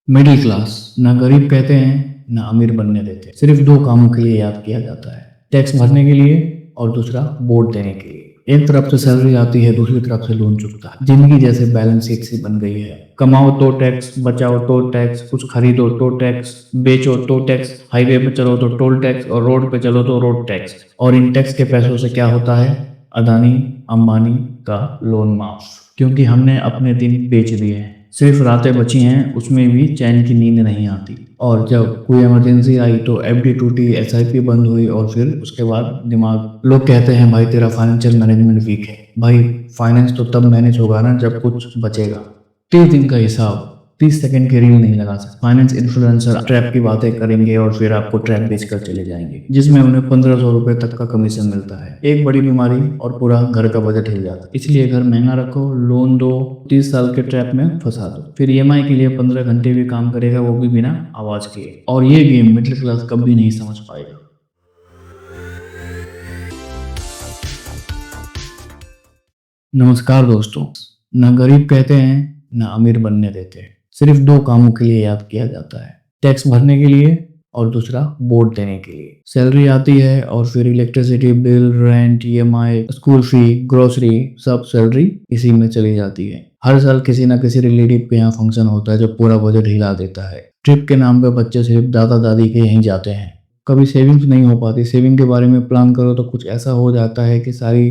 Middle class ना गरीब कहते हैं ना अमीर बनने देते, सिर्फ दो कामों के लिए याद किया जाता है। टैक्स भरने के लिए और दूसरा वोट देने के लिए। एक तरफ से सैलरी आती है, दूसरी तरफ से लोन चुकता है। जिंदगी जैसे बैलेंस शीट सी बन गई है। कमाओ तो टैक्स, बचाओ तो टैक्स, कुछ खरीदो तो टैक्स, बेचो तो टैक्स, हाईवे पे चलो तो टोल टैक्स और रोड पे चलो तो रोड टैक्स। और इन टैक्स के पैसों से क्या होता है? अदानी अंबानी का लोन माफ, क्योंकि हमने अपने दिन बेच दिए हैं। सिर्फ रातें बची हैं, उसमें भी चैन की नींद नहीं आती। और जब कोई इमरजेंसी आई तो एफडी टूटी, एसआईपी बंद हुई और फिर उसके बाद दिमाग। लोग कहते हैं भाई तेरा फाइनेंशियल मैनेजमेंट वीक है। भाई फाइनेंस तो तब मैनेज होगा ना जब कुछ बचेगा। 30 दिन का हिसाब 30 सेकंड की रील नहीं लगा सकते। फाइनेंस इन्फ्लुएंसर ट्रैप की बातें करेंगे और फिर आपको ट्रैप बेचकर चले जाएंगे, जिसमें उन्हें 1500 रुपए तक का कमीशन मिलता है। एक बड़ी बीमारी और पूरा घर का बजट हिल जाता है। इसलिए घर महंगा रखो, लोन दो, 30 साल के ट्रैप में फंसा दो। फिर ईएमआई के लिए 15 घंटे भी काम करेगा, वो भी बिना आवाज के। और ये गेम मिडिल क्लास कभी नहीं समझ पाएगा। नमस्कार दोस्तों। न गरीब कहते हैं न अमीर बनने देते, सिर्फ दो कामों के लिए याद किया जाता है। टैक्स भरने के लिए और दूसरा वोट देने के लिए। सैलरी आती है और फिर electricity bill, rent, EMI, school fee, grocery, सब सैलरी इसी में चली जाती है। हर साल किसी ना किसी रिलेटिव के यहाँ फंक्शन होता है जो पूरा बजट हिला देता है। ट्रिप के नाम पे बच्चे सिर्फ दादा दादी के यहीं जाते हैं। कभी सेविंग्स नहीं हो पाती। सेविंग के बारे में प्लान करो तो कुछ ऐसा हो जाता है कि सारी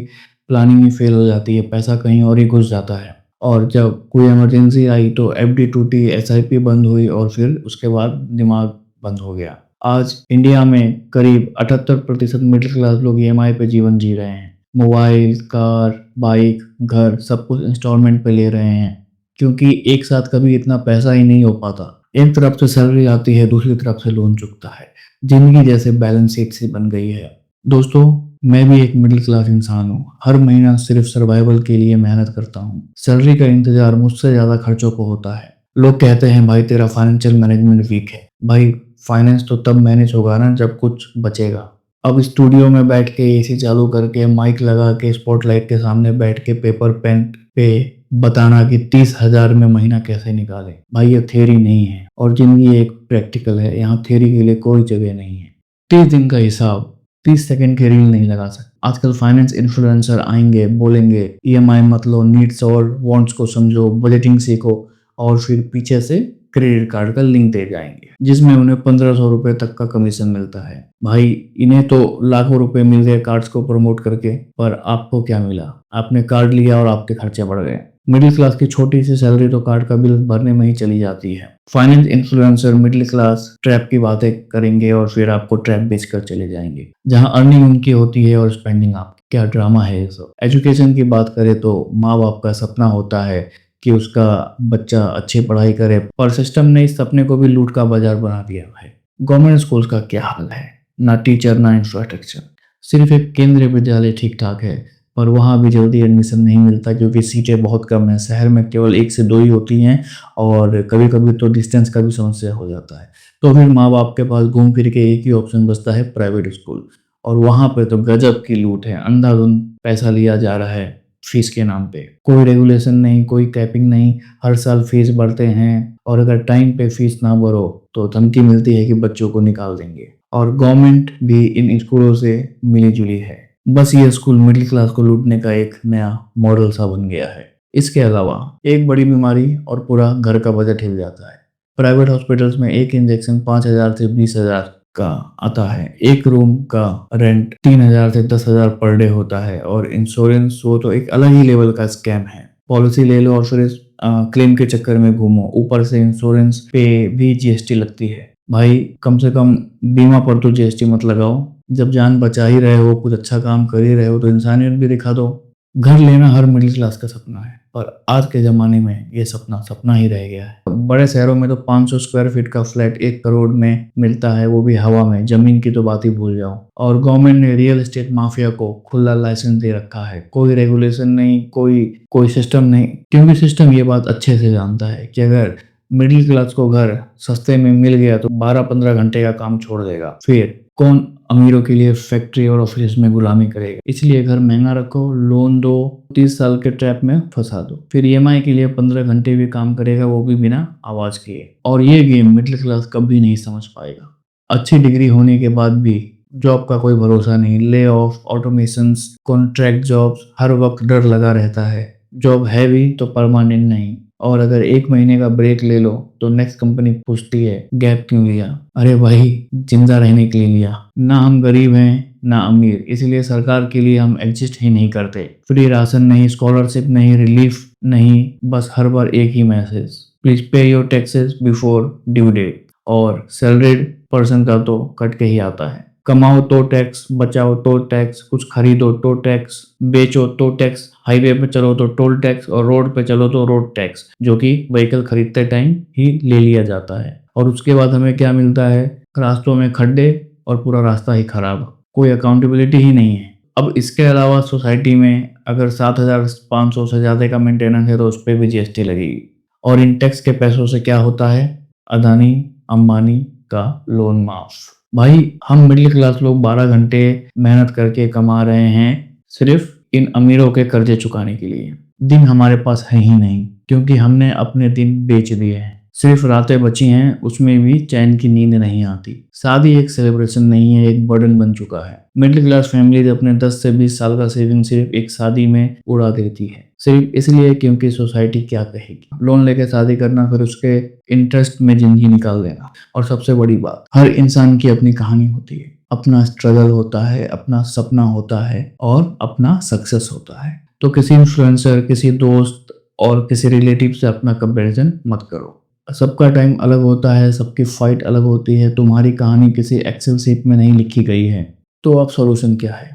प्लानिंग ही फेल हो जाती है, पैसा कहीं और ही घुस जाता है। और जब कोई इमरजेंसी आई तो एफडी टूटी, एसआईपी बंद हुई और फिर उसके बाद दिमाग बंद हो गया। आज इंडिया में करीब 78% मिडिल क्लास लोग ईएमआई पे जीवन जी रहे हैं। मोबाइल, कार, बाइक, घर सब कुछ इंस्टॉलमेंट पे ले रहे हैं, क्योंकि एक साथ कभी इतना पैसा ही नहीं हो पाता। एक तरफ से सैलरी आती है, दूसरी तरफ से लोन चुकता है। जिंदगी जैसे बैलेंस शीट सी बन गई है। दोस्तों, मैं भी एक मिडिल क्लास इंसान हूँ। हर महीना सिर्फ सर्वाइवल के लिए मेहनत करता हूँ। सैलरी का इंतजार मुझसे ज्यादा खर्चों को होता है। लोग कहते हैं भाई तेरा फाइनेंशियल मैनेजमेंट वीक है। भाई फाइनेंस तो तब मैनेज होगा ना जब कुछ बचेगा। अब स्टूडियो में बैठ के एसी चालू करके, माइक लगा के, स्पॉटलाइट के सामने बैठ के पेपर पेन पे बताना कि 30,000 में महीना कैसे निकाले, भाई ये थ्योरी नहीं है। और जिंदगी एक प्रैक्टिकल है, यहाँ थ्योरी के लिए कोई जगह नहीं है। 30 दिन का हिसाब 30 सेकंड की रील नहीं लगा सकते। आजकल फाइनेंस इन्फ्लुएंसर आएंगे, बोलेंगे ईएमआई मत लो, नीड्स और वांट्स को समझो, बजटिंग सीखो, और फिर पीछे से क्रेडिट कार्ड का लिंक दे जाएंगे, जिसमें उन्हें 1500 रुपए तक का कमीशन मिलता है। भाई इन्हें तो लाखों रुपए मिल गए कार्ड्स को प्रमोट करके, पर आपको क्या मिला? आपने कार्ड लिया और आपके खर्चे बढ़ गए। मिडिल क्लास की छोटी सी सैलरी तो कार्ड का बिल भरने में ही चली जाती है। Finance influencer middle class trap की बातें करेंगे और फिर आपको ट्रैप बेचकर चले जाएंगे, जहां अर्निंग उनकी होती है और स्पेंडिंग आपकी। क्या ड्रामा है ये सब। एजुकेशन की बात करें तो माँ बाप का सपना होता है कि उसका बच्चा अच्छी पढ़ाई करे, पर सिस्टम ने इस सपने को भी लूट का बाजार बना दिया है। गवर्नमेंट स्कूल्स का क्या हाल है, ना टीचर ना इंफ्रास्ट्रक्चर। सिर्फ एक केंद्रीय विद्यालय ठीक ठाक है, पर वहाँ भी जल्दी एडमिशन नहीं मिलता क्योंकि सीटें बहुत कम है। शहर में केवल 1 से 2 ही होती हैं और कभी कभी तो डिस्टेंस का भी समस्या हो जाता है। तो फिर माँ बाप के पास घूम फिर के एक ही ऑप्शन बचता है, प्राइवेट स्कूल। और वहाँ पे तो गजब की लूट है, अंधाधुंध पैसा लिया जा रहा है फीस के नाम पे। कोई रेगुलेशन नहीं, कोई कैपिंग नहीं, हर साल फीस भरते हैं और अगर टाइम पे फीस ना भरो तो धमकी मिलती है कि बच्चों को निकाल देंगे। और गवर्नमेंट भी इन स्कूलों से मिली जुली है। बस ये स्कूल मिडिल क्लास को लूटने का एक नया मॉडल सा बन गया है। इसके अलावा एक बड़ी बीमारी और पूरा घर का बजट हिल जाता है। प्राइवेट हॉस्पिटल्स में एक इंजेक्शन 5,000 से 20,000 का आता है। एक रूम का रेंट 3,000 से 10,000 पर डे होता है। और इंश्योरेंस वो तो एक अलग ही लेवल का स्कैम है। पॉलिसी ले लो और फिर इस क्लेम के चक्कर में घूमो, ऊपर से इंश्योरेंस पे भी जीएसटी लगती है। भाई कम से कम बीमा पर तो जीएसटी मत लगाओ। जब जान बचा ही रहे हो, कुछ अच्छा काम कर ही रहे हो तो इंसानियत भी दिखा दो। घर लेना हर मिडिल क्लास का सपना है, पर आज के ज़माने में ये सपना सपना ही रह गया है। बड़े शहरों में तो 500 स्क्वायर फीट का फ्लैट 1 करोड़ में मिलता है, वो भी हवा में। ज़मीन की तो बात ही भूल जाओ। और गवर्नमेंट ने रियल एस्टेट माफिया को खुला लाइसेंस दे रखा है। कोई रेगुलेशन नहीं, कोई सिस्टम नहीं, क्योंकि सिस्टम ये बात अच्छे से जानता है कि अगर मिडिल क्लास को घर सस्ते में मिल गया तो 12-15 घंटे का काम छोड़ देगा। फिर कौन अमीरों के लिए फैक्ट्री और ऑफिस में गुलामी करेगा। इसलिए घर महंगा रखो, लोन दो, 30 साल के ट्रैप में फंसा दो, फिर ईएमआई के लिए 15 घंटे भी काम करेगा, वो भी बिना आवाज किए। और ये गेम मिडिल क्लास कभी नहीं समझ पाएगा। अच्छी डिग्री होने के बाद भी जॉब का कोई भरोसा नहीं, layoff, automations, contract jobs, हर वक्त डर लगा रहता है। जॉब है भी तो परमानेंट नहीं, और अगर 1 महीने का ब्रेक ले लो तो नेक्स्ट कंपनी पूछती है गैप क्यों लिया। अरे भाई, जिंदा रहने के लिए लिया। ना हम गरीब हैं ना अमीर, इसलिए सरकार के लिए हम एग्जिस्ट ही नहीं करते। फ्री राशन नहीं, स्कॉलरशिप नहीं, रिलीफ नहीं, बस हर बार एक ही message, please pay your taxes before due date. और सैलरीड पर्सन का तो कट के ही आता है। कमाओ तो टैक्स, बचाओ तो टैक्स, कुछ खरीदो तो टैक्स, बेचो तो टैक्स, हाईवे पे चलो तो टोल टैक्स, और रोड पे चलो तो रोड टैक्स, जो कि व्हीकल खरीदते टाइम ही ले लिया जाता है। और उसके बाद हमें क्या मिलता है? रास्तों में खड्डे और पूरा रास्ता ही खराब, कोई अकाउंटेबिलिटी ही नहीं है। अब इसके अलावा सोसाइटी में अगर 7,500 से ज़्यादा का मेंटेनेंस है तो उस पर भी जीएसटी लगेगी। और इन टैक्स के पैसों से क्या होता है? अदानी अंबानी का लोन माफ। भाई, हम मिडिल क्लास लोग 12 घंटे मेहनत करके कमा रहे हैं सिर्फ इन अमीरों के कर्जे चुकाने के लिए। दिन हमारे पास है ही नहीं, क्योंकि हमने अपने दिन बेच दिए हैं। सिर्फ रातें बची हैं, उसमें भी चैन की नींद नहीं आती। शादी एक सेलिब्रेशन नहीं है, एक बर्डन बन चुका है। मिडिल क्लास फैमिली अपने 10 से 20 साल का सेविंग सिर्फ एक शादी में उड़ा देती है, सिर्फ इसलिए क्योंकि सोसाइटी क्या कहेगी। लोन लेके शादी करना, फिर उसके इंटरेस्ट में जिंदगी निकाल देना। और सबसे बड़ी बात, हर इंसान की अपनी कहानी होती है, अपना स्ट्रगल होता है, अपना सपना होता है और अपना सक्सेस होता है। तो किसी इन्फ्लुएंसर, किसी दोस्त और किसी रिलेटिव से अपना कंपैरिजन मत करो। सबका टाइम अलग होता है, सबकी फाइट अलग होती है। तुम्हारी कहानी किसी एक्सेल शीट में नहीं लिखी गई है। तो अब सॉल्यूशन क्या है?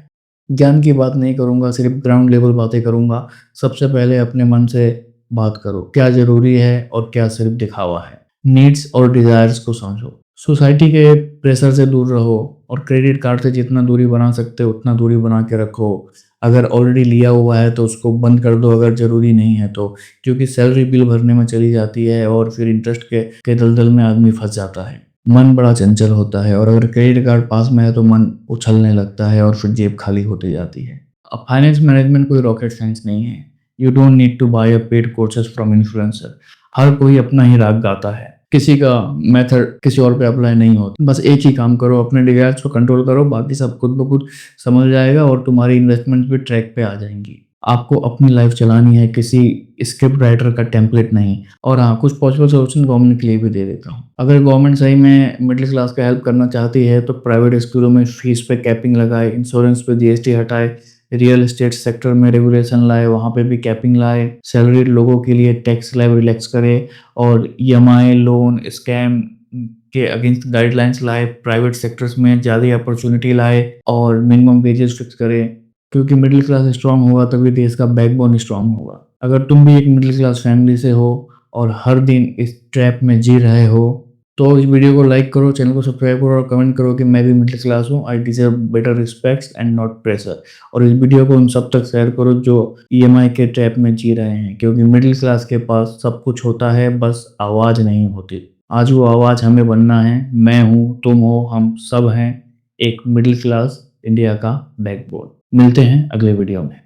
ज्ञान की बात नहीं करूंगा, सिर्फ ग्राउंड लेवल बातें करूंगा। सबसे पहले अपने मन से बात करो, क्या जरूरी है और क्या सिर्फ दिखावा है। नीड्स और डिजायर्स को समझो, सोसाइटी के प्रेशर से दूर रहो, और क्रेडिट कार्ड से जितना दूरी बना सकते हो उतना दूरी बना के रखो। अगर ऑलरेडी लिया हुआ है तो उसको बंद कर दो, अगर ज़रूरी नहीं है तो, क्योंकि सैलरी बिल भरने में चली जाती है और फिर इंटरेस्ट के दलदल में आदमी फंस जाता है। मन बड़ा चंचल होता है, और अगर क्रेडिट कार्ड पास में है तो मन उछलने लगता है और फिर जेब खाली होती जाती है। अब फाइनेंस मैनेजमेंट कोई रॉकेट साइंस नहीं है। You don't need to buy a paid courses from influencer. हर कोई अपना ही राग गाता है, किसी का मेथड किसी और पे अप्लाई नहीं होता। बस एक ही काम करो, अपने डिजायर्स को कंट्रोल करो, बाकी सब खुद ब खुद समझ जाएगा और तुम्हारी इन्वेस्टमेंट भी ट्रैक पे आ जाएंगी। आपको अपनी लाइफ चलानी है, किसी स्क्रिप्ट राइटर का टेम्पलेट नहीं। और हाँ, कुछ पॉसिबल सोल्यूशन गवर्नमेंट के लिए भी दे देता हूँ। अगर गवर्नमेंट सही में मिडिल क्लास का हेल्प करना चाहती है तो प्राइवेट स्कूलों में फीस पे कैपिंग लगाए, इंश्योरेंस पे जीएसटी हटाए, रियल एस्टेट सेक्टर में रेगुलेशन लाए, वहाँ पे भी कैपिंग लाए, सैलरीड लोगों के लिए टैक्स स्लैब रिलैक्स करे, और ईएमआई, लोन, स्कैम के अगेंस्ट गाइडलाइंस लाए, प्राइवेट सेक्टर्स में ज़्यादा अपॉर्चुनिटी लाए, और मिनिमम वेजेस फिक्स करे। क्योंकि मिडिल क्लास स्ट्रांग होगा तभी देश का बैकबोन स्ट्रांग होगा। अगर तुम भी एक मिडिल क्लास फैमिली से हो और हर दिन इस ट्रैप में जी रहे हो तो इस वीडियो को लाइक करो, चैनल को सब्सक्राइब करो और कमेंट करो कि मैं भी मिडिल क्लास हूँ, I deserve better respect and not pressure. और इस वीडियो को उन सब तक शेयर करो जो ईएमआई के ट्रैप में जी रहे हैं, क्योंकि मिडिल क्लास के पास सब कुछ होता है, बस आवाज़ नहीं होती। आज वो आवाज़ हमें बनना है। मैं हूँ, तुम हो, हम सब हैं एक मिडिल क्लास इंडिया का बैकबोन। मिलते हैं अगले वीडियो में।